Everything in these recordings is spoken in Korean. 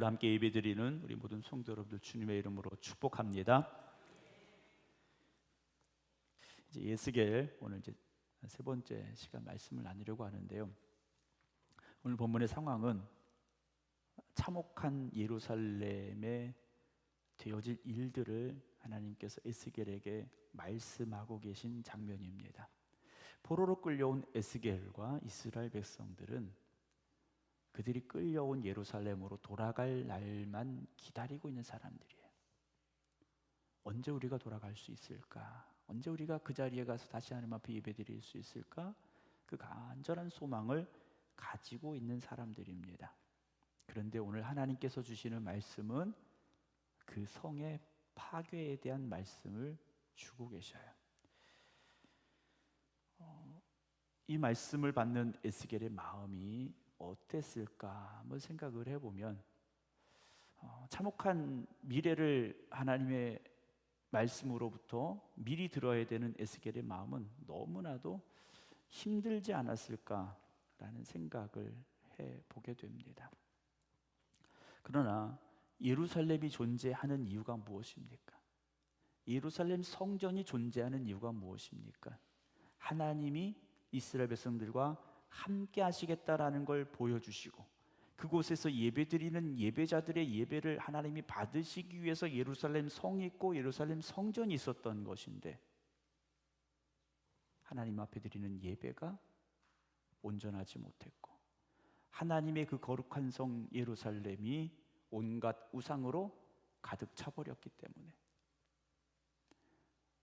오늘도 함께 예배드리는 우리 모든 성도 여러분들 주님의 이름으로 축복합니다. 이제 예스겔 오늘 이제 세 번째 시간 말씀을 나누려고 하는데요. 오늘 본문의 상황은 참혹한 예루살렘에 되어질 일들을 하나님께서 에스겔에게 말씀하고 계신 장면입니다. 포로로 끌려온 에스겔과 이스라엘 백성들은 그들이 끌려온 예루살렘으로 돌아갈 날만 기다리고 있는 사람들이에요. 언제 우리가 돌아갈 수 있을까? 언제 우리가 그 자리에 가서 다시 하나님 앞에 예배드릴 수 있을까? 그 간절한 소망을 가지고 있는 사람들입니다. 그런데 오늘 하나님께서 주시는 말씀은 그 성의 파괴에 대한 말씀을 주고 계셔요. 이 말씀을 받는 에스겔의 마음이 어땠을까 한번 생각을 해보면 참혹한 미래를 하나님의 말씀으로부터 미리 들어야 되는 에스겔의 마음은 너무나도 힘들지 않았을까라는 생각을 해보게 됩니다. 그러나 예루살렘이 존재하는 이유가 무엇입니까? 예루살렘 성전이 존재하는 이유가 무엇입니까? 하나님이 이스라엘 백성들과 함께 하시겠다라는 걸 보여주시고 그곳에서 예배드리는 예배자들의 예배를 하나님이 받으시기 위해서 예루살렘 성이 있고 예루살렘 성전이 있었던 것인데, 하나님 앞에 드리는 예배가 온전하지 못했고 하나님의 그 거룩한 성 예루살렘이 온갖 우상으로 가득 차버렸기 때문에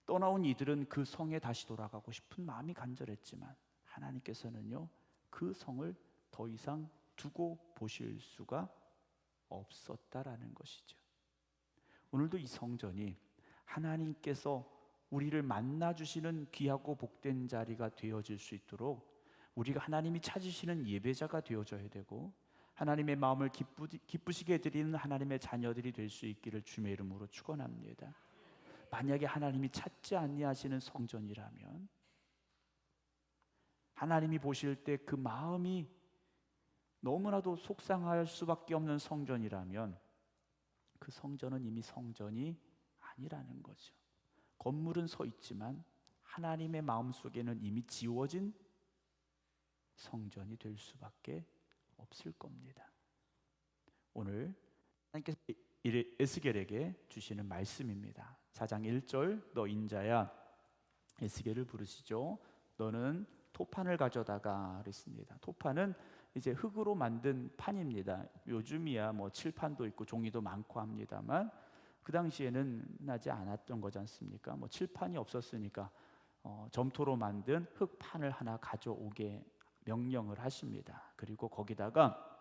떠나온 이들은 그 성에 다시 돌아가고 싶은 마음이 간절했지만 하나님께서는요, 그 성을 더 이상 두고 보실 수가 없었다라는 것이죠. 오늘도 이 성전이 하나님께서 우리를 만나주시는 귀하고 복된 자리가 되어질 수 있도록 우리가 하나님이 찾으시는 예배자가 되어져야 되고 하나님의 마음을 기쁘시게 드리는 하나님의 자녀들이 될 수 있기를 주님의 이름으로 축원합니다. 만약에 하나님이 찾지 아니하시는 성전이라면, 하나님이 보실 때 그 마음이 너무나도 속상할 수밖에 없는 성전이라면 그 성전은 이미 성전이 아니라는 거죠. 건물은 서 있지만 하나님의 마음속에는 이미 지워진 성전이 될 수밖에 없을 겁니다. 오늘 하나님께서 에스겔에게 주시는 말씀입니다. 4장 1절, 너 인자야, 에스겔을 부르시죠. 너는 토판을 가져다가 그랬습니다. 토판은 이제 흙으로 만든 판입니다. 요즘이야 뭐 칠판도 있고 종이도 많고 합니다만 그 당시에는 나지 않았던 거지 않습니까? 뭐 칠판이 없었으니까 점토로 만든 흙판을 하나 가져오게 명령을 하십니다. 그리고 거기다가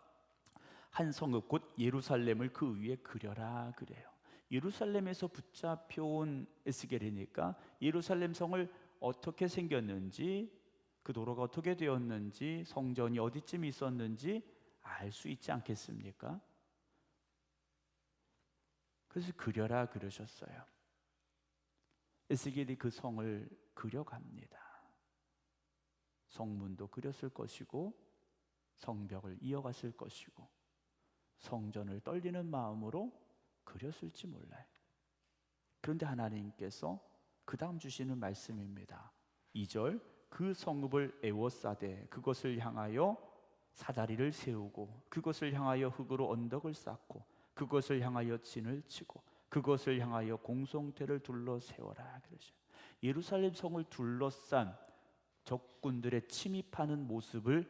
한 성읍 곧 예루살렘을 그 위에 그려라 그래요. 예루살렘에서 붙잡혀온 에스겔이니까 예루살렘 성을 어떻게 생겼는지, 그 도로가 어떻게 되었는지, 성전이 어디쯤 있었는지 알 수 있지 않겠습니까? 그래서 그려라 그러셨어요. 에스겔이 그 성을 그려갑니다. 성문도 그렸을 것이고 성벽을 이어갔을 것이고 성전을 떨리는 마음으로 그렸을지 몰라요. 그런데 하나님께서 그 다음 주시는 말씀입니다. 2절, 그 성읍을 에워싸되 그것을 향하여 사다리를 세우고 그것을 향하여 흙으로 언덕을 쌓고 그것을 향하여 진을 치고 그것을 향하여 공성태를 둘러 세워라 그러셔요. 예루살렘 성을 둘러싼 적군들의 침입하는 모습을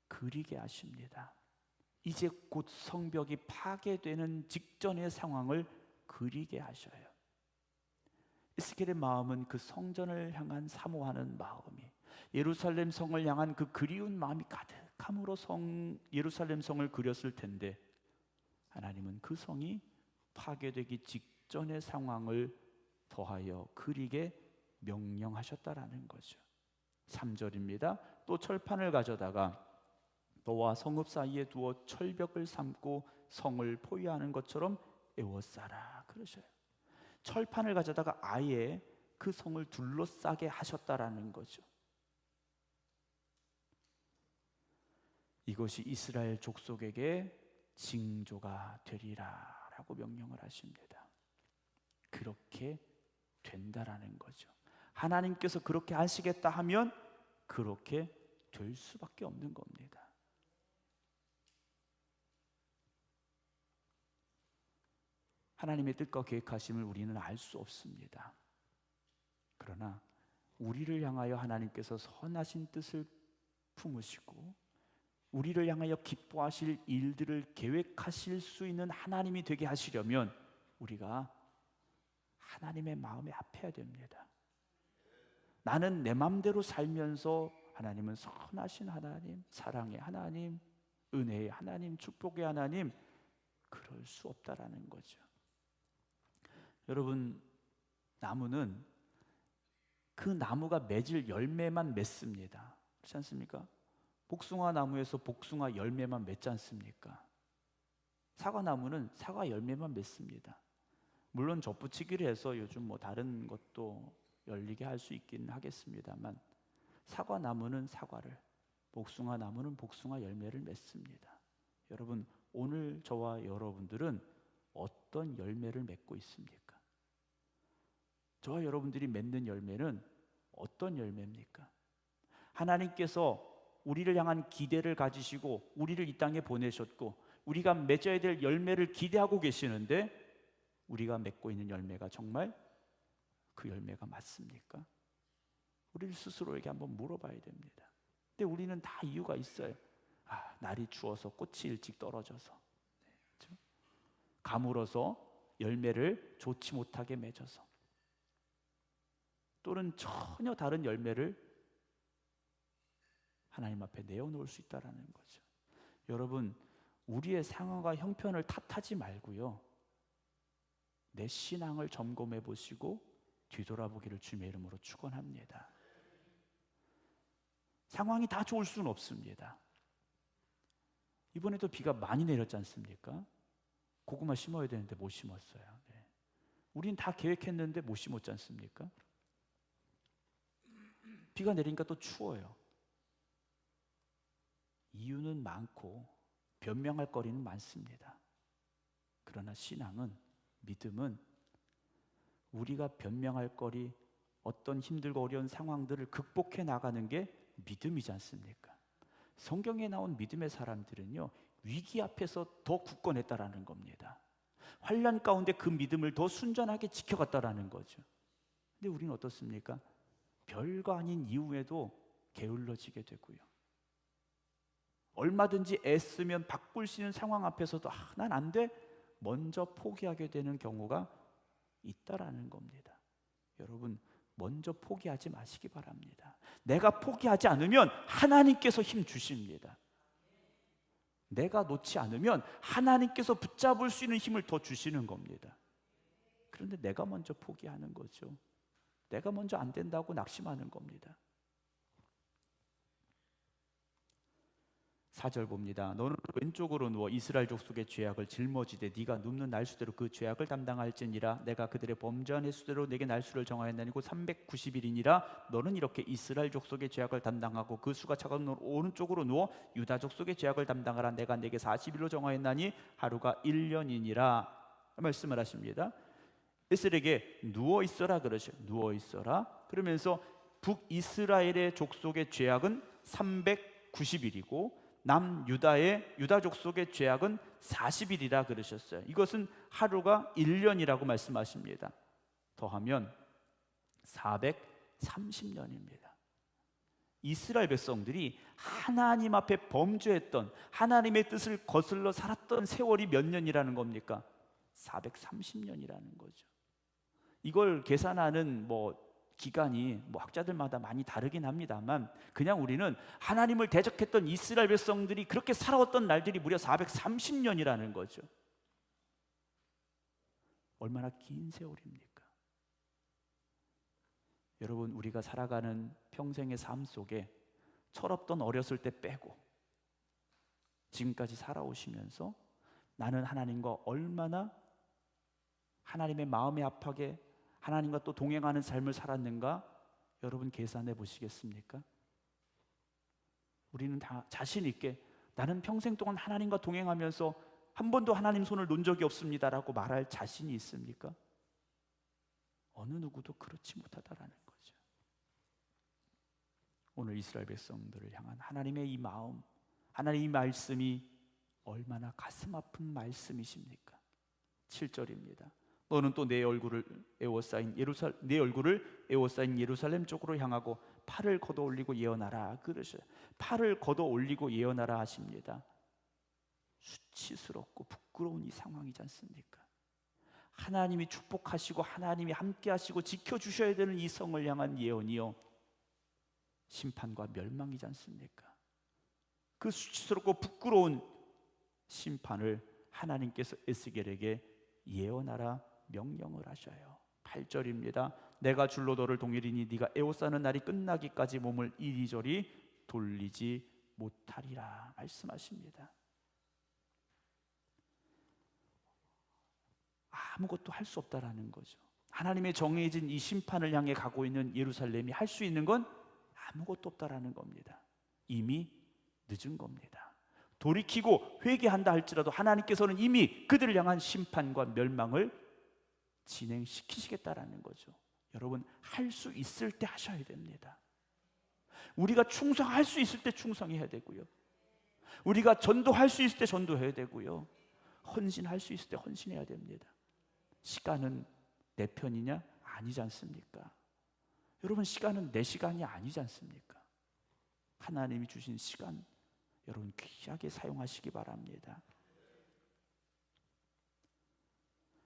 그리게 하십니다. 이제 곧 성벽이 파괴되는 직전의 상황을 그리게 하셔요. 에스겔의 마음은 그 성전을 향한 사모하는 마음이, 예루살렘 성을 향한 그 그리운 마음이 가득함으로 예루살렘 성을 그렸을 텐데, 하나님은 그 성이 파괴되기 직전의 상황을 더하여 그리게 명령하셨다라는 거죠. 3절입니다. 또 철판을 가져다가 너와 성읍 사이에 두어 철벽을 삼고 성을 포위하는 것처럼 에워싸라 그러셔요. 철판을 가져다가 아예 그 성을 둘러싸게 하셨다라는 거죠. 이것이 이스라엘 족속에게 징조가 되리라 라고 명령을 하십니다. 그렇게 된다라는 거죠. 하나님께서 그렇게 하시겠다 하면 그렇게 될 수밖에 없는 겁니다. 하나님의 뜻과 계획하심을 우리는 알 수 없습니다. 그러나 우리를 향하여 하나님께서 선하신 뜻을 품으시고 우리를 향하여 기뻐하실 일들을 계획하실 수 있는 하나님이 되게 하시려면 우리가 하나님의 마음에 합해야 됩니다. 나는 내 마음대로 살면서 하나님은 선하신 하나님, 사랑의 하나님, 은혜의 하나님, 축복의 하나님, 그럴 수 없다라는 거죠. 여러분, 나무는 그 나무가 맺을 열매만 맺습니다. 그렇지 않습니까? 복숭아 나무에서 복숭아 열매만 맺지 않습니까? 사과나무는 사과 열매만 맺습니다. 물론 덧붙이기를 해서 요즘 뭐 다른 것도 열리게 할 수 있긴 하겠습니다만 사과나무는 사과를, 복숭아 나무는 복숭아 열매를 맺습니다. 여러분, 오늘 저와 여러분들은 어떤 열매를 맺고 있습니까? 저와 여러분들이 맺는 열매는 어떤 열매입니까? 하나님께서 우리를 향한 기대를 가지시고 우리를 이 땅에 보내셨고 우리가 맺어야 될 열매를 기대하고 계시는데 우리가 맺고 있는 열매가 정말 그 열매가 맞습니까? 우리 스스로에게 한번 물어봐야 됩니다. 근데 우리는 다 이유가 있어요. 날이 추워서 꽃이 일찍 떨어져서, 그렇죠? 가물어서 열매를 좋지 못하게 맺어서, 또는 전혀 다른 열매를 하나님 앞에 내어놓을 수 있다는 거죠. 여러분, 우리의 상황과 형편을 탓하지 말고요, 내 신앙을 점검해 보시고 뒤돌아보기를 주님의 이름으로 축원합니다. 상황이 다 좋을 수는 없습니다. 이번에도 비가 많이 내렸지 않습니까? 고구마 심어야 되는데 못 심었어요. 네. 우린 다 계획했는데 못 심었지 않습니까? 비가 내리니까 또 추워요. 이유는 많고 변명할 거리는 많습니다. 그러나 신앙은, 믿음은 우리가 변명할 거리, 어떤 힘들고 어려운 상황들을 극복해 나가는 게 믿음이지 않습니까? 성경에 나온 믿음의 사람들은요, 위기 앞에서 더 굳건했다라는 겁니다. 환난 가운데 그 믿음을 더 순전하게 지켜갔다라는 거죠. 근데 우리는 어떻습니까? 별거 아닌 이유에도 게을러지게 되고요, 얼마든지 애쓰면 바꿀 수 있는 상황 앞에서도 난 안 돼, 먼저 포기하게 되는 경우가 있다라는 겁니다. 여러분, 먼저 포기하지 마시기 바랍니다. 내가 포기하지 않으면 하나님께서 힘 주십니다. 내가 놓지 않으면 하나님께서 붙잡을 수 있는 힘을 더 주시는 겁니다. 그런데 내가 먼저 포기하는 거죠. 내가 먼저 안 된다고 낙심하는 겁니다. 4절 봅니다. 너는 왼쪽으로 누워 이스라엘 족속의 죄악을 짊어지되 네가 눕는 날수대로 그 죄악을 담당할지니라. 내가 그들의 범죄한 횟수대로 내게 날수를 정하였나니 곧 390일이니라. 너는 이렇게 이스라엘 족속의 죄악을 담당하고 그 수가 차가운 오른쪽으로 누워 유다 족속의 죄악을 담당하라. 내가 내게 40일로 정하였나니 하루가 1년이니라 말씀을 하십니다. 이스라엘에게 누워 있어라 그러셔. 누워 있어라. 그러면서 북이스라엘의 족속의 죄악은 390일이고 남유다의 유다 족속의 죄악은 40일이라 그러셨어요. 이것은 하루가 1년이라고 말씀하십니다. 더하면 430년입니다. 이스라엘 백성들이 하나님 앞에 범죄했던, 하나님의 뜻을 거슬러 살았던 세월이 몇 년이라는 겁니까? 430년이라는 거죠. 이걸 계산하는 기간이 학자들마다 많이 다르긴 합니다만, 그냥 우리는 하나님을 대적했던 이스라엘 백성들이 그렇게 살아왔던 날들이 무려 430년이라는 거죠. 얼마나 긴 세월입니까? 여러분, 우리가 살아가는 평생의 삶 속에 철없던 어렸을 때 빼고 지금까지 살아오시면서 나는 하나님과 얼마나 하나님의 마음에 합하게 하나님과 또 동행하는 삶을 살았는가? 여러분 계산해 보시겠습니까? 우리는 다 자신 있게 나는 평생 동안 하나님과 동행하면서 한 번도 하나님 손을 놓은 적이 없습니다라고 말할 자신이 있습니까? 어느 누구도 그렇지 못하다라는 거죠. 오늘 이스라엘 백성들을 향한 하나님의 이 마음, 하나님의 이 말씀이 얼마나 가슴 아픈 말씀이십니까? 7절입니다. 너는 또 내 얼굴을 에워싸인 예루살렘 쪽으로 향하고 팔을 걷어 올리고 예언하라 그러셔요. 팔을 걷어 올리고 예언하라 하십니다. 수치스럽고 부끄러운 이 상황이지 않습니까? 하나님이 축복하시고 하나님이 함께 하시고 지켜주셔야 되는 이 성을 향한 예언이요, 심판과 멸망이지 않습니까? 그 수치스럽고 부끄러운 심판을 하나님께서 에스겔에게 예언하라 명령을 하셔요. 8절입니다. 내가 줄로 너를 동일이니 네가 에워싸는 날이 끝나기까지 몸을 이리저리 돌리지 못하리라 말씀하십니다. 아무것도 할 수 없다라는 거죠. 하나님의 정해진 이 심판을 향해 가고 있는 예루살렘이 할 수 있는 건 아무것도 없다라는 겁니다. 이미 늦은 겁니다. 돌이키고 회개한다 할지라도 하나님께서는 이미 그들을 향한 심판과 멸망을 진행시키시겠다라는 거죠. 여러분, 할 수 있을 때 하셔야 됩니다. 우리가 충성할 수 있을 때 충성해야 되고요, 우리가 전도할 수 있을 때 전도해야 되고요, 헌신할 수 있을 때 헌신해야 됩니다. 시간은 내 편이냐? 아니지 않습니까? 여러분, 시간은 내 시간이 아니지 않습니까? 하나님이 주신 시간, 여러분 귀하게 사용하시기 바랍니다.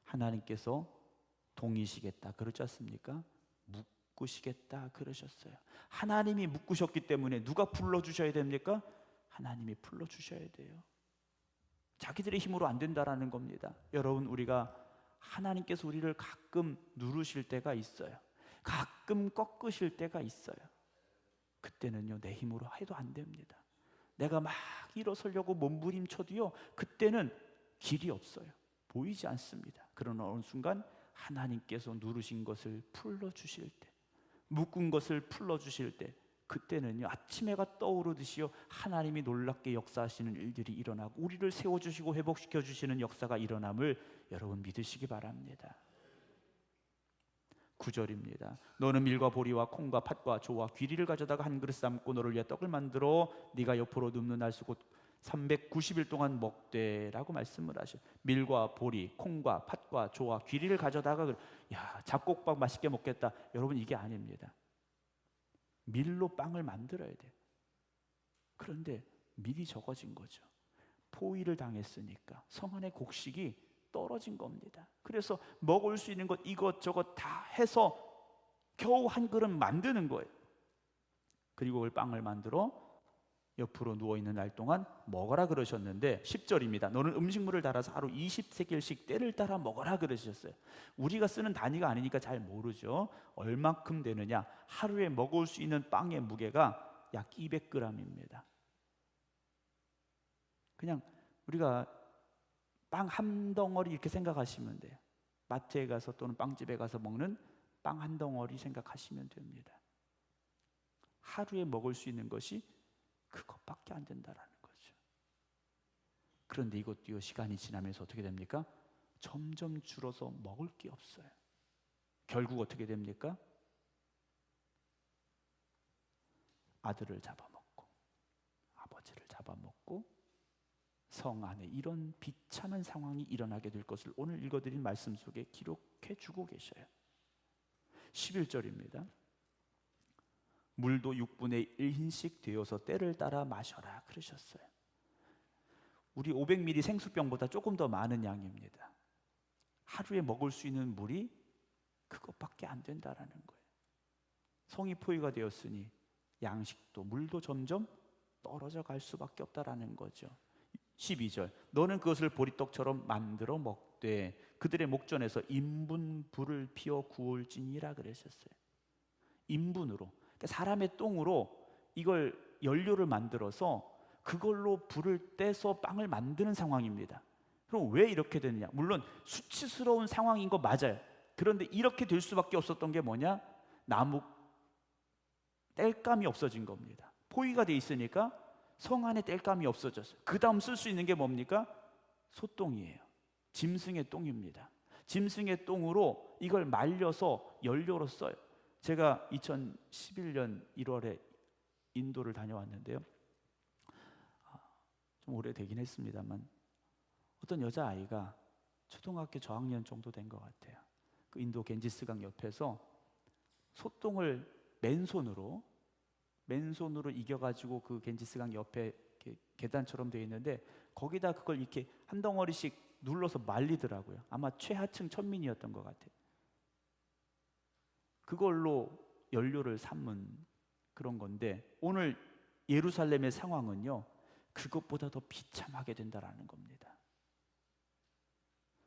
하나님께서 동이시겠다 그러지 않습니까? 묶으시겠다 그러셨어요. 하나님이 묶으셨기 때문에 누가 풀어주셔야 됩니까? 하나님이 풀어주셔야 돼요. 자기들의 힘으로 안 된다라는 겁니다. 여러분, 우리가 하나님께서 우리를 가끔 누르실 때가 있어요. 가끔 꺾으실 때가 있어요. 그때는요, 내 힘으로 해도 안 됩니다. 내가 막 일어서려고 몸부림쳐도요, 그때는 길이 없어요. 보이지 않습니다. 그러나 어느 순간 하나님께서 누르신 것을 풀어주실 때, 묶은 것을 풀어주실 때, 그때는요, 아침 해가 떠오르듯이요, 하나님이 놀랍게 역사하시는 일들이 일어나고 우리를 세워주시고 회복시켜 주시는 역사가 일어남을 여러분 믿으시기 바랍니다. 9절입니다. 너는 밀과 보리와 콩과 팥과 조와 귀리를 가져다가 한 그릇 삶고 너를 위해 떡을 만들어 네가 옆으로 눕는 날 곧 390일 동안 먹되라고 말씀을 하셔. 밀과 보리, 콩과 팥과 조와 귀리를 가져다가, 야, 잡곡밥 맛있게 먹겠다. 여러분, 이게 아닙니다. 밀로 빵을 만들어야 돼요. 그런데 밀이 적어진 거죠. 포위를 당했으니까 성 안의 곡식이 떨어진 겁니다. 그래서 먹을 수 있는 것 이것저것 다 해서 겨우 한 그릇 만드는 거예요. 그리고 그걸 빵을 만들어 옆으로 누워있는 날 동안 먹어라 그러셨는데 10절입니다. 너는 음식물을 달아서 하루 20세겔씩 때를 따라 먹어라 그러셨어요. 우리가 쓰는 단위가 아니니까 잘 모르죠. 얼마큼 되느냐? 하루에 먹을 수 있는 빵의 무게가 약 200g입니다. 그냥 우리가 빵 한 덩어리 이렇게 생각하시면 돼요. 마트에 가서 또는 빵집에 가서 먹는 빵 한 덩어리 생각하시면 됩니다. 하루에 먹을 수 있는 것이 그것밖에 안 된다라는 거죠. 그런데 이것도요, 시간이 지나면서 어떻게 됩니까? 점점 줄어서 먹을 게 없어요. 결국 어떻게 됩니까? 아들을 잡아먹고 아버지를 잡아먹고 성 안에 이런 비참한 상황이 일어나게 될 것을 오늘 읽어드린 말씀 속에 기록해 주고 계셔요. 11절입니다. 물도 6분의 1흰씩 되어서 때를 따라 마셔라 그러셨어요. 우리 500ml 생수병보다 조금 더 많은 양입니다. 하루에 먹을 수 있는 물이 그것밖에 안 된다라는 거예요. 성이 포위가 되었으니 양식도 물도 점점 떨어져 갈 수밖에 없다라는 거죠. 12절 너는 그것을 보리떡처럼 만들어 먹되 그들의 목전에서 인분 불을 피워 구울지니라 그러셨어요. 인분으로, 그러니까 사람의 똥으로 이걸 연료를 만들어서 그걸로 불을 떼서 빵을 만드는 상황입니다. 그럼 왜 이렇게 되느냐? 물론 수치스러운 상황인 거 맞아요. 그런데 이렇게 될 수밖에 없었던 게 뭐냐? 나무 땔감이 없어진 겁니다. 포위가 돼 있으니까 성 안에 땔감이 없어졌어요. 그 다음 쓸 수 있는 게 뭡니까? 소똥이에요. 짐승의 똥입니다. 짐승의 똥으로 이걸 말려서 연료로 써요. 제가 2011년 1월에 인도를 다녀왔는데요. 좀 오래되긴 했습니다만 어떤 여자아이가 초등학교 저학년 정도 된 것 같아요. 그 인도 겐지스강 옆에서 소똥을 맨손으로 이겨가지고 그 겐지스강 옆에 이렇게 계단처럼 되어 있는데 거기다 그걸 이렇게 한 덩어리씩 눌러서 말리더라고요. 아마 최하층 천민이었던 것 같아요. 그걸로 연료를 삼은 그런 건데 오늘 예루살렘의 상황은요, 그것보다 더 비참하게 된다라는 겁니다.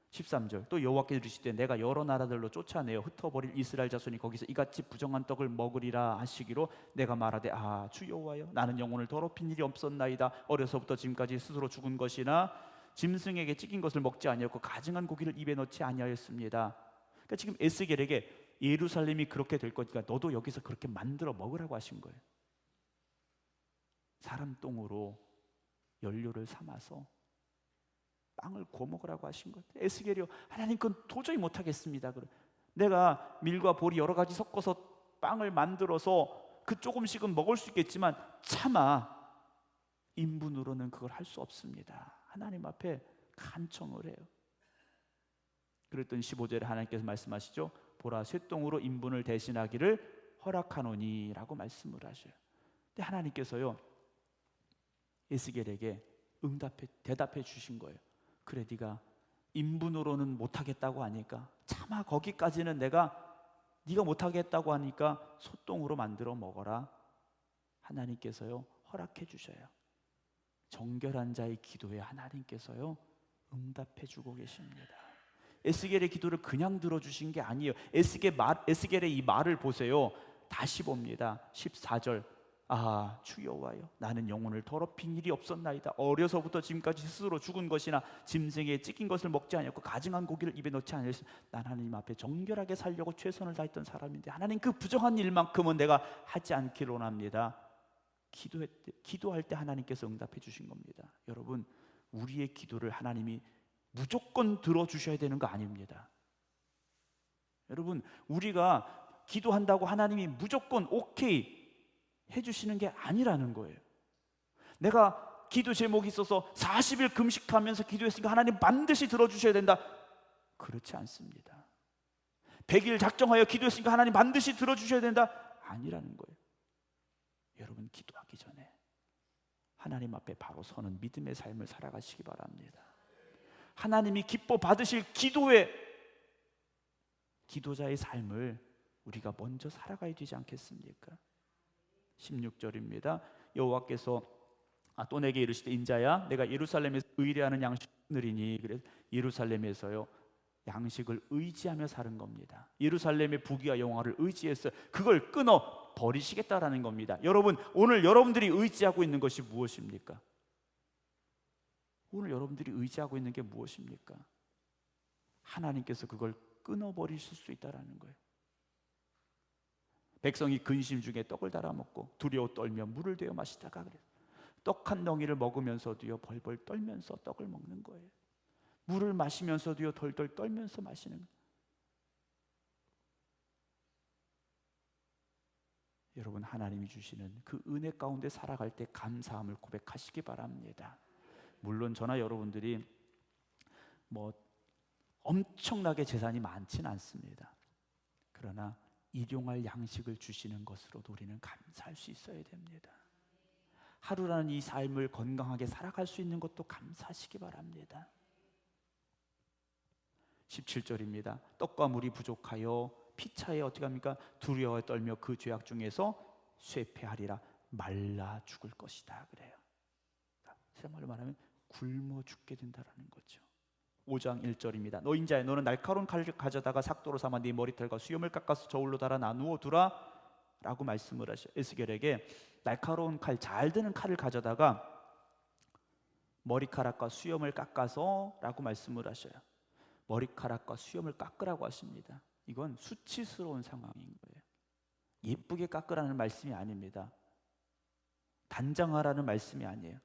13절 또 여호와께서 이르시되 내가 여러 나라들로 쫓아내어 흩어버릴 이스라엘 자손이 거기서 이같이 부정한 떡을 먹으리라 하시기로 내가 말하되 주 여호와여 나는 영혼을 더럽힌 일이 없었나이다. 어려서부터 지금까지 스스로 죽은 것이나 짐승에게 찢긴 것을 먹지 아니하였고 가증한 고기를 입에 넣지 아니하였습니다. 그러니까 지금 에스겔에게 예루살렘이 그렇게 될 거니까 너도 여기서 그렇게 만들어 먹으라고 하신 거예요. 사람 똥으로 연료를 삼아서 빵을 구워 먹으라고 하신 거예요. 에스겔이요, 하나님 그건 도저히 못하겠습니다. 내가 밀과 보리 여러 가지 섞어서 빵을 만들어서 그 조금씩은 먹을 수 있겠지만 차마 인분으로는 그걸 할 수 없습니다. 하나님 앞에 간청을 해요. 그랬더니 15절에 하나님께서 말씀하시죠. 보라 쇠똥으로 인분을 대신하기를 허락하노니 라고 말씀을 하셔요. 근데 하나님께서요 에스겔에게 대답해 주신 거예요. 그래 네가 인분으로는 못하겠다고 하니까 차마 거기까지는 네가 못하겠다고 하니까 소똥으로 만들어 먹어라. 하나님께서요 허락해 주셔요. 정결한 자의 기도에 하나님께서요 응답해 주고 계십니다. 에스겔의 기도를 그냥 들어주신 게 아니에요. 에스겔의 이 말을 보세요. 다시 봅니다. 14절 주 여호와여 나는 영혼을 더럽힌 일이 없었나이다. 어려서부터 지금까지 스스로 죽은 것이나 짐승에 찢긴 것을 먹지 아니하였고 가증한 고기를 입에 넣지 아니하였으며 난 하나님 앞에 정결하게 살려고 최선을 다했던 사람인데 하나님 그 부정한 일만큼은 내가 하지 않기를 원합니다. 기도할 때 하나님께서 응답해 주신 겁니다. 여러분 우리의 기도를 하나님이 무조건 들어주셔야 되는 거 아닙니다. 여러분 우리가 기도한다고 하나님이 무조건 오케이 해주시는 게 아니라는 거예요. 내가 기도 제목이 있어서 40일 금식하면서 기도했으니까 하나님 반드시 들어주셔야 된다. 그렇지 않습니다. 100일 작정하여 기도했으니까 하나님 반드시 들어주셔야 된다. 아니라는 거예요. 여러분 기도하기 전에 하나님 앞에 바로 서는 믿음의 삶을 살아가시기 바랍니다. 하나님이 기뻐 받으실 기도자의 삶을 우리가 먼저 살아가야 되지 않겠습니까? 16절입니다. 여호와께서 또 내게 이르시되 인자야 내가 예루살렘에서 의뢰하는 양식을 느리니 그래서 예루살렘에서요 양식을 의지하며 사는 겁니다. 예루살렘의 부귀와 영화를 의지해서 그걸 끊어 버리시겠다라는 겁니다. 여러분 오늘 여러분들이 의지하고 있는 것이 무엇입니까? 오늘 여러분들이 의지하고 있는 게 무엇입니까? 하나님께서 그걸 끊어버리실 수 있다는 거예요. 백성이 근심 중에 떡을 달아 먹고 두려워 떨며 물을 데워 마시다가 그래요. 떡 한 덩이를 먹으면서도요 벌벌 떨면서 떡을 먹는 거예요. 물을 마시면서도요 덜덜 떨면서 마시는 거예요. 여러분 하나님이 주시는 그 은혜 가운데 살아갈 때 감사함을 고백하시기 바랍니다. 물론 저나 여러분들이 엄청나게 재산이 많지는 않습니다. 그러나 일용할 양식을 주시는 것으로도 우리는 감사할 수 있어야 됩니다. 하루라는 이 삶을 건강하게 살아갈 수 있는 것도 감사하시기 바랍니다. 17절입니다. 떡과 물이 부족하여 피차에 어떻게 합니까? 두려워 떨며 그 죄악 중에서 쇠폐하리라. 말라 죽을 것이다 그래요. 세말로 말하면 굶어 죽게 된다라는 거죠. 5장 1절입니다. 너 인자야 너는 날카로운 칼을 가져다가 삭도로 삼아 네 머리털과 수염을 깎아서 저울로 달아 나누어 두라 라고 말씀을 하셔. 에스겔에게 날카로운 칼, 잘 드는 칼을 가져다가 머리카락과 수염을 깎아서 라고 말씀을 하셔요. 머리카락과 수염을 깎으라고 하십니다. 이건 수치스러운 상황인 거예요. 예쁘게 깎으라는 말씀이 아닙니다. 단장하라는 말씀이 아니에요.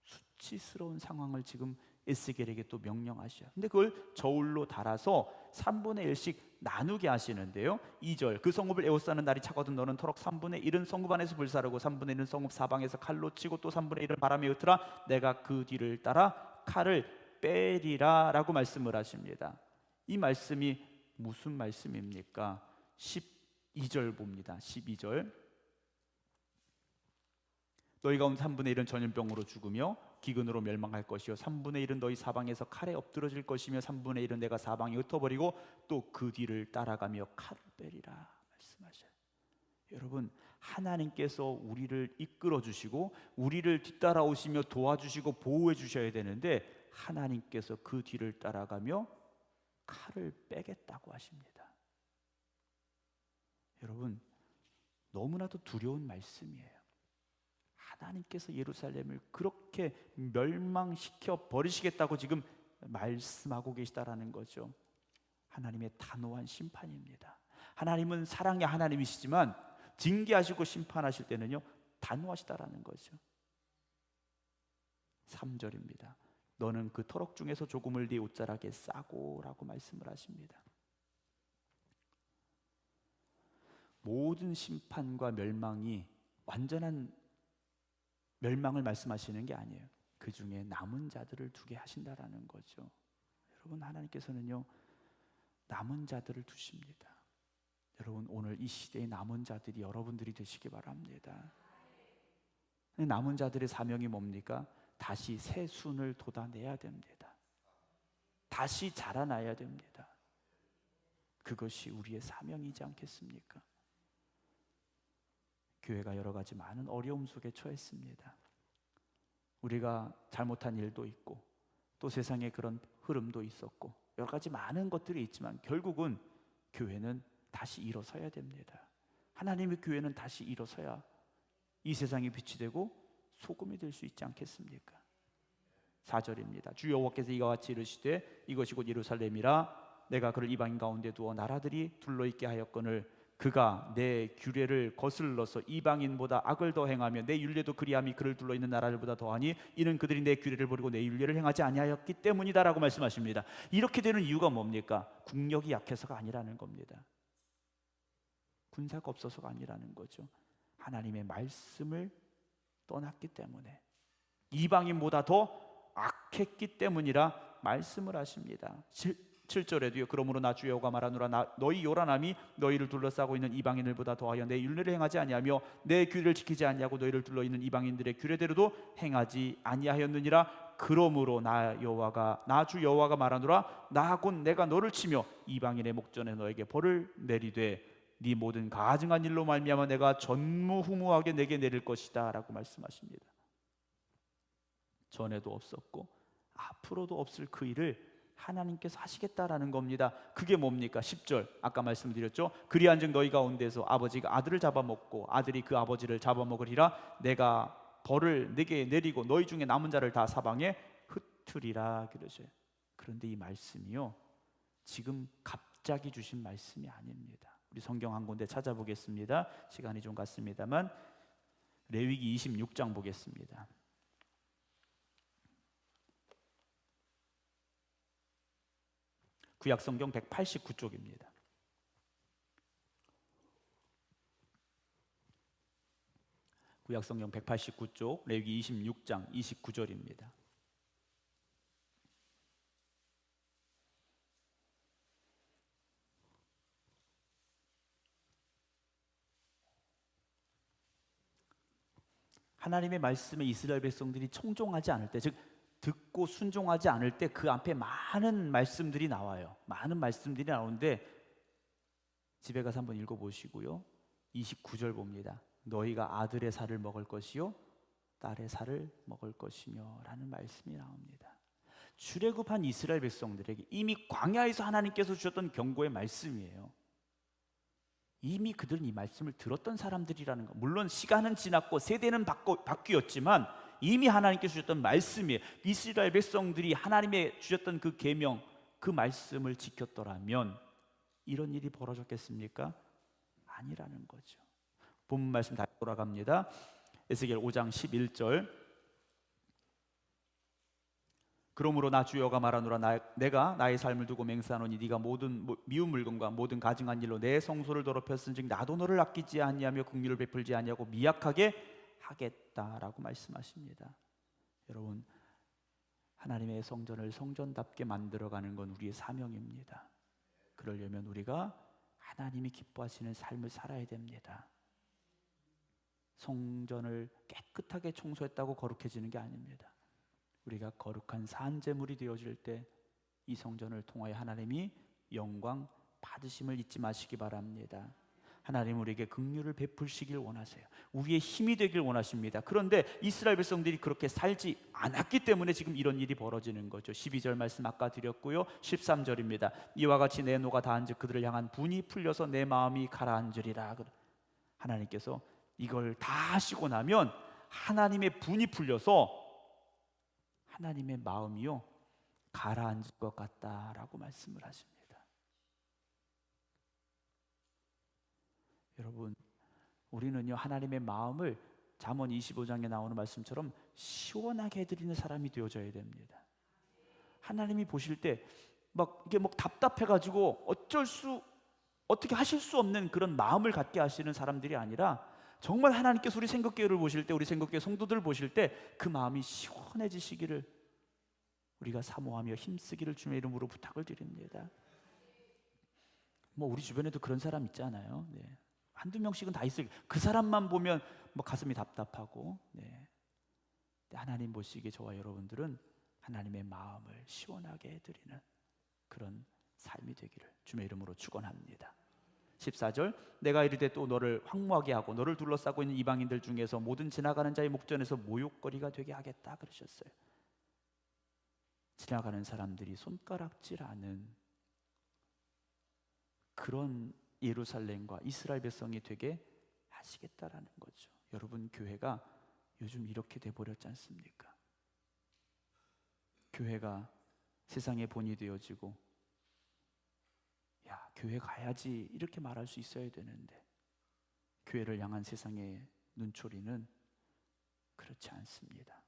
수치스러운 상황을 지금 에스겔에게 또 명령하셔요. 근데 그걸 저울로 달아서 3분의 1씩 나누게 하시는데요. 2절 그 성읍을 에워싸는 날이 차거든 너는 터럭 3분의 1은 성읍 안에서 불사르고 3분의 1은 성읍 사방에서 칼로 치고 또 3분의 1은 바람에 흩으라 내가 그 뒤를 따라 칼을 빼리라 라고 말씀을 하십니다. 이 말씀이 무슨 말씀입니까? 12절 봅니다. 12절 너희 가운데 3분의 1은 전염병으로 죽으며 기근으로 멸망할 것이요 3분의 1은 너희 사방에서 칼에 엎드러질 것이며 3분의 1은 내가 사방에 흩어버리고 또 그 뒤를 따라가며 칼을 빼리라 말씀하셔요. 여러분, 하나님께서 우리를 이끌어 주시고 우리를 뒤따라오시며 도와주시고 보호해 주셔야 되는데 하나님께서 그 뒤를 따라가며 칼을 빼겠다고 하십니다. 여러분, 너무나도 두려운 말씀이에요. 하나님께서 예루살렘을 그렇게 멸망시켜 버리시겠다고 지금 말씀하고 계시다라는 거죠. 하나님의 단호한 심판입니다. 하나님은 사랑의 하나님이시지만 징계하시고 심판하실 때는요 단호하시다라는 거죠. 3절입니다. 너는 그 터럭 중에서 조금을 네 옷자락에 싸고 라고 말씀을 하십니다. 모든 심판과 멸망이 완전한 멸망을 말씀하시는 게 아니에요. 그 중에 남은 자들을 두게 하신다라는 거죠. 여러분, 하나님께서는요 남은 자들을 두십니다. 여러분, 오늘 이 시대의 남은 자들이 여러분들이 되시기 바랍니다. 남은 자들의 사명이 뭡니까? 다시 새 순을 돋아내야 됩니다. 다시 자라나야 됩니다. 그것이 우리의 사명이지 않겠습니까? 교회가 여러 가지 많은 어려움 속에 처했습니다. 우리가 잘못한 일도 있고 또 세상에 그런 흐름도 있었고 여러 가지 많은 것들이 있지만 결국은 교회는 다시 일어서야 됩니다. 하나님의 교회는 다시 일어서야 이 세상에 빛이 되고 소금이 될 수 있지 않겠습니까? 4절입니다. 주 여호와께서 이와 같이 이르시되 이것이 곧 예루살렘이라 내가 그를 이방인 가운데 두어 나라들이 둘러있게 하였거늘 그가 내 규례를 거슬러서 이방인보다 악을 더 행하며 내 율례도 그리함이 그를 둘러있는 나라들보다 더하니 이는 그들이 내 규례를 버리고 내 율례를 행하지 아니하였기 때문이다 라고 말씀하십니다. 이렇게 되는 이유가 뭡니까? 국력이 약해서가 아니라는 겁니다. 군사가 없어서가 아니라는 거죠. 하나님의 말씀을 떠났기 때문에 이방인보다 더 악했기 때문이라 말씀을 하십니다. 7절에도요. 그러므로 나 주 여호와가 말하노라 너희 요란함이 너희를 둘러싸고 있는 이방인들보다 더하여 내 율례를 행하지 아니하며 내 규례를 지키지 아니하고 너희를 둘러 있는 이방인들의 규례대로도 행하지 아니하였느니라. 그러므로 나 주 여호와가 말하노라 나 곧 내가 너를 치며 이방인의 목전에 너에게 벌을 내리되 네 모든 가증한 일로 말미암아 내가 전무후무하게 내게 내릴 것이다 라고 말씀하십니다. 전에도 없었고 앞으로도 없을 그 일을 하나님께서 하시겠다라는 겁니다. 그게 뭡니까? 10절 아까 말씀드렸죠. 그리한즉 너희 가운데서 아버지가 아들을 잡아먹고 아들이 그 아버지를 잡아먹으리라. 내가 벌을 내게 내리고 너희 중에 남은 자를 다 사방에 흩으리라 그러셔요. 그런데 이 말씀이요 지금 갑자기 주신 말씀이 아닙니다. 우리 성경 한 군데 찾아보겠습니다. 시간이 좀 갔습니다만 레위기 26장 보겠습니다. 구약성경 189쪽입니다. 구약성경 189쪽 레위기 26장 29절입니다. 하나님의 말씀에 이스라엘 백성들이 청종하지 않을 때, 즉 듣고 순종하지 않을 때 그 앞에 많은 말씀들이 나와요. 많은 말씀들이 나오는데 집에 가서 한번 읽어보시고요. 29절 봅니다. 너희가 아들의 살을 먹을 것이요 딸의 살을 먹을 것이며 라는 말씀이 나옵니다. 출애굽한 이스라엘 백성들에게 이미 광야에서 하나님께서 주셨던 경고의 말씀이에요. 이미 그들은 이 말씀을 들었던 사람들이라는 것. 물론 시간은 지났고 세대는 바뀌었지만 이미 하나님께서 주셨던 말씀이에요. 이스라엘 백성들이 하나님의 주셨던 그 계명, 그 말씀을 지켰더라면 이런 일이 벌어졌겠습니까? 아니라는 거죠. 본문 말씀 다시 돌아갑니다. 에스겔 5장 11절 그러므로 나 주여가 말하노라 내가 나의 삶을 두고 맹세하노니 네가 모든 미운 물건과 모든 가증한 일로 내 성소를 더럽혔은즉 나도 너를 아끼지 아니하며 긍휼을 베풀지 아니하고 미약하게 하겠다라고 말씀하십니다. 여러분, 하나님의 성전을 성전답게 만들어가는 건 우리의 사명입니다. 그러려면 우리가 하나님이 기뻐하시는 삶을 살아야 됩니다. 성전을 깨끗하게 청소했다고 거룩해지는 게 아닙니다. 우리가 거룩한 산제물이 되어질 때 이 성전을 통하여 하나님이 영광 받으심을 잊지 마시기 바랍니다. 하나님 우리에게 긍휼을 베풀시길 원하세요. 우리의 힘이 되길 원하십니다. 그런데 이스라엘 백성들이 그렇게 살지 않았기 때문에 지금 이런 일이 벌어지는 거죠. 12절 말씀 아까 드렸고요. 13절입니다. 이와 같이 내 노가 다한즉 그들을 향한 분이 풀려서 내 마음이 가라앉으리라. 하나님께서 이걸 다 하시고 나면 하나님의 분이 풀려서 하나님의 마음이요 가라앉을 것 같다라고 말씀을 하십니다. 여러분, 우리는요 하나님의 마음을 잠언 25장에 나오는 말씀처럼 시원하게 해드리는 사람이 되어져야 됩니다. 하나님이 보실 때 이게 답답해가지고 어떻게 하실 수 없는 그런 마음을 갖게 하시는 사람들이 아니라 정말 하나님께서 우리 생각교회를 보실 때, 우리 생각교회 성도들을 보실 때 그 마음이 시원해지시기를 우리가 사모하며 힘쓰기를 주님의 이름으로 부탁을 드립니다. 우리 주변에도 그런 사람 있잖아요. 네. 한두 명씩은 다 있어요. 그 사람만 보면 가슴이 답답하고. 네. 하나님 보시기에 저와 여러분들은 하나님의 마음을 시원하게 해드리는 그런 삶이 되기를 주님의 이름으로 축원합니다. 14절 내가 이르되 또 너를 황무하게 하고 너를 둘러싸고 있는 이방인들 중에서 모든 지나가는 자의 목전에서 모욕거리가 되게 하겠다 그러셨어요. 지나가는 사람들이 손가락질하는 그런 예루살렘과 이스라엘 백성이 되게 하시겠다라는 거죠. 여러분, 교회가 요즘 이렇게 돼버렸지 않습니까? 교회가 세상의 본이 되어지고 야, 교회 가야지 이렇게 말할 수 있어야 되는데 교회를 향한 세상의 눈초리는 그렇지 않습니다.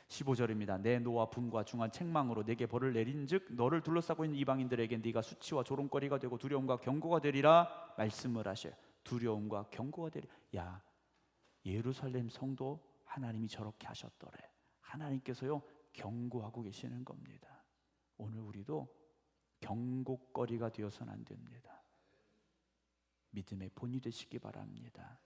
15절입니다. 내 노와 분과 중한 책망으로 내게 벌을 내린즉 너를 둘러싸고 있는 이방인들에게 네가 수치와 조롱거리가 되고 두려움과 경고가 되리라 말씀을 하셔요. 두려움과 경고가 되리라. 야, 예루살렘 성도 하나님이 저렇게 하셨더래. 하나님께서요 경고하고 계시는 겁니다. 오늘 우리도 경고거리가 되어서는 안 됩니다. 믿음의 본이 되시기 바랍니다.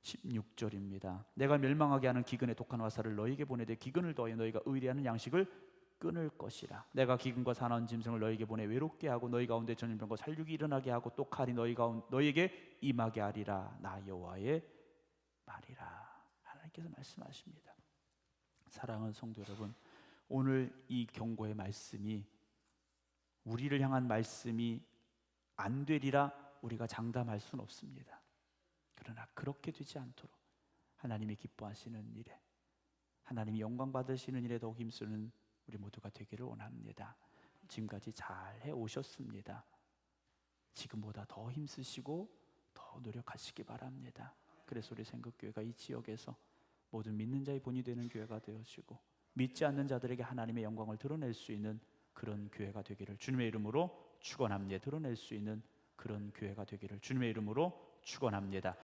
16절입니다. 내가 멸망하게 하는 기근의 독한 화살을 너희에게 보내되 기근을 더하여 너희가 의뢰하는 양식을 끊을 것이라. 내가 기근과 사나운 짐승을 너희에게 보내 외롭게 하고 너희 가운데 전염병과 살육이 일어나게 하고 또 칼이 너희에게 임하게 하리라. 나 여호와의 말이라. 하나님께서 말씀하십니다. 사랑하는 성도 여러분, 오늘 이 경고의 말씀이 우리를 향한 말씀이 안 되리라 우리가 장담할 수는 없습니다. 그러나 그렇게 되지 않도록 하나님이 기뻐하시는 일에, 하나님이 영광 받으시는 일에 더욱 힘쓰는 우리 모두가 되기를 원합니다. 지금까지 잘 해오셨습니다. 지금보다 더 힘쓰시고 더 노력하시기 바랍니다. 그래서 우리 생각교회가 이 지역에서 모든 믿는 자의 본이 되는 교회가 되어지고 믿지 않는 자들에게 하나님의 영광을 드러낼 수 있는 그런 교회가 되기를 주님의 이름으로 축원합니다. 드러낼 수 있는 그런 교회가 되기를 주님의 이름으로 축원합니다.